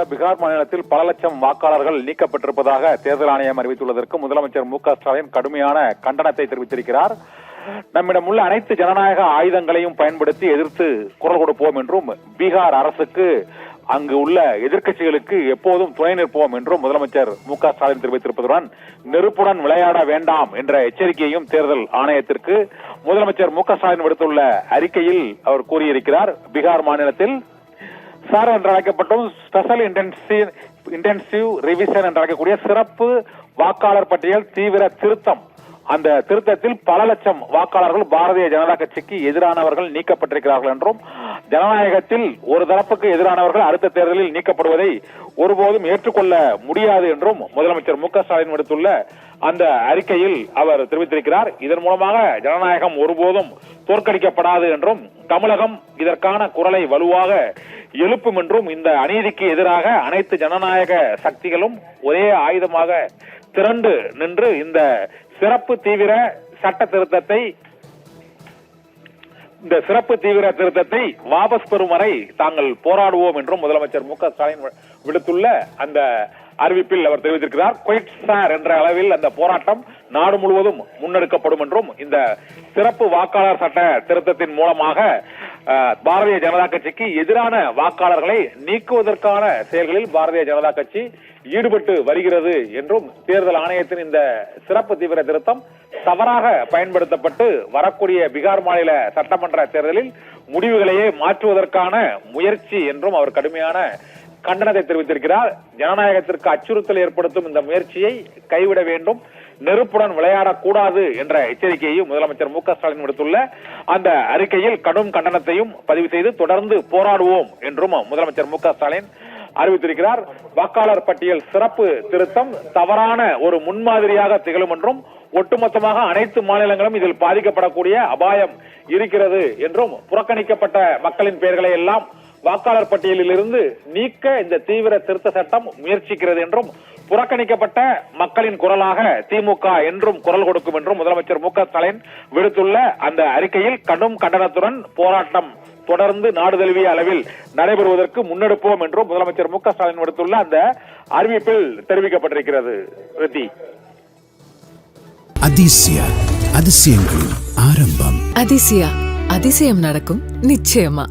பீகார் மாநிலத்தில் பல லட்சம் வாக்காளர்கள் நீக்கப்பட்டிருப்பதாக தேர்தல் ஆணையம் அறிவித்துள்ளதற்கு முதலமைச்சர் மு.க.ஸ்டாலின் கடுமையான கண்டனத்தை தெரிவித்திருக்கிறார். நம்மிடம் உள்ள அனைத்து ஜனநாயக ஆயுதங்களையும் பயன்படுத்தி எதிர்த்து குரல் கொடுப்போம் என்றும், பீகார் அரசுக்கு அங்கு உள்ள எதிர்க்கட்சிகளுக்கு எப்போதும் துணை நிற்போம் என்றும் முதலமைச்சர் மு.க.ஸ்டாலின் தெரிவித்திருப்பதுடன் நெருப்புடன் விளையாட வேண்டாம் என்ற எச்சரிக்கையையும் தேர்தல் ஆணையத்திற்கு முதலமைச்சர் மு.க.ஸ்டாலின் விடுத்துள்ள அறிக்கையில் அவர் கூறியிருக்கிறார். பீகார் மாநிலத்தில் சார் என்று அழைக்கப்பட்டும் ஸ்பெஷல் இன்டென்சிவ் ரிவிஷன் என்று அழைக்கக்கூடிய சிறப்பு வாக்காளர் பட்டியல் தீவிர திருத்தம், அந்த திருத்தத்தில் பல லட்சம் வாக்காளர்கள் பாரதிய ஜனதா கட்சிக்கு எதிரானவர்கள் நீக்கப்பட்டிருக்கிறார்கள் என்றும், ஜனநாயகத்தில் ஒரு தரப்புக்கு எதிரானவர்கள் அடுத்த தேர்தலில் நீக்கப்படுவதை ஒருபோதும் ஏற்றுக்கொள்ள முடியாது என்றும் முதலமைச்சர் மு.க.ஸ்டாலின் விடுத்துள்ள அந்த அறிக்கையில் அவர் தெரிவித்திருக்கிறார். இதன் மூலமாக ஜனநாயகம் ஒருபோதும் தோற்கடிக்கப்படாது என்றும், தமிழகம் இதற்கான குரலை வலுவாக எழுப்பும் என்றும், இந்த அநீதிக்கு எதிராக அனைத்து ஜனநாயக சக்திகளும் ஒரே ஆயுதமாக திரண்டு நின்று இந்த சிறப்பு தீவிர திருத்தத்தை வாபஸ் பெறும் வரை தாங்கள் போராடுவோம் என்றும் முதலமைச்சர் மு.க.ஸ்டாலின் விடுத்துள்ள அந்த அறிவிப்பில் அவர் தெரிவித்திருக்கிறார். குயிட் சார் என்ற அளவில் அந்த போராட்டம் நாடு முழுவதும் முன்னெடுக்கப்படும் என்றும், இந்த சிறப்பு வாக்காளர் சட்ட திருத்தத்தின் மூலமாக பாரதிய ஜனதா கட்சிக்கு எதிரான வாக்காளர்களை நீக்குவதற்கான செயல்களில் பாரதிய ஜனதா கட்சி ஈடுபட்டு வருகிறது என்றும், தேர்தல் ஆணையத்தின் இந்த சிறப்பு தீவிர திருத்தம் தவறாக பயன்படுத்தப்பட்டு வரக்கூடிய பீகார் மாநில சட்டமன்ற தேர்தலில் முடிவுகளையே மாற்றுவதற்கான முயற்சி என்றும் அவர் கடுமையான கண்டனத்தை தெரிவித்திருக்கிறார். ஜனநாயகத்திற்கு அச்சுறுத்தல் ஏற்படுத்தும் இந்த முயற்சியை கைவிட வேண்டும், நெருப்புடன் விளையாடக்கூடாது என்ற எச்சரிக்கையையும் முதலமைச்சர் மு.க.ஸ்டாலின் விடுத்துள்ள அந்த அறிக்கையில் கடும் கண்டனத்தையும் பதிவு செய்து தொடர்ந்து போராடுவோம் என்றும் முதலமைச்சர் மு.க.ஸ்டாலின் அறிவித்திருக்கிறார். வாக்காளர் பட்டியல் சிறப்பு திருத்தம் தவறான ஒரு முன்மாதிரியாக திகழும் என்றும், ஒட்டுமொத்தமாக அனைத்து மாநிலங்களும் இதில் பாதிக்கப்படக்கூடிய அபாயம் இருக்கிறது என்றும், புறக்கணிக்கப்பட்ட மக்களின் பெயர்களை எல்லாம் வாக்காளர் பட்டியலில் இருந்து நீக்க இந்த தீவிர திருத்த சட்டம் முயற்சிக்கிறது என்றும், புறக்கணிக்கப்பட்ட மக்களின் குரலாக திமுக என்றும் குரல் கொடுக்கும் என்றும் முதலமைச்சர் மு.க.ஸ்டாலின் விடுத்துள்ள அந்த அறிக்கையில் கடும் கண்டனத்துடன் போராட்டம் தொடர்ந்து நாடு தழுவிய அளவில் நடைபெறுவதற்கு முன்னெடுப்போம் என்றும் முதலமைச்சர் மு.க.ஸ்டாலின் விடுத்துள்ள அந்த அறிவிப்பில் தெரிவிக்கப்பட்டிருக்கிறது. அதிசயங்களின் ஆரம்பம். அதிசயம் நடக்கும் நிச்சயமா.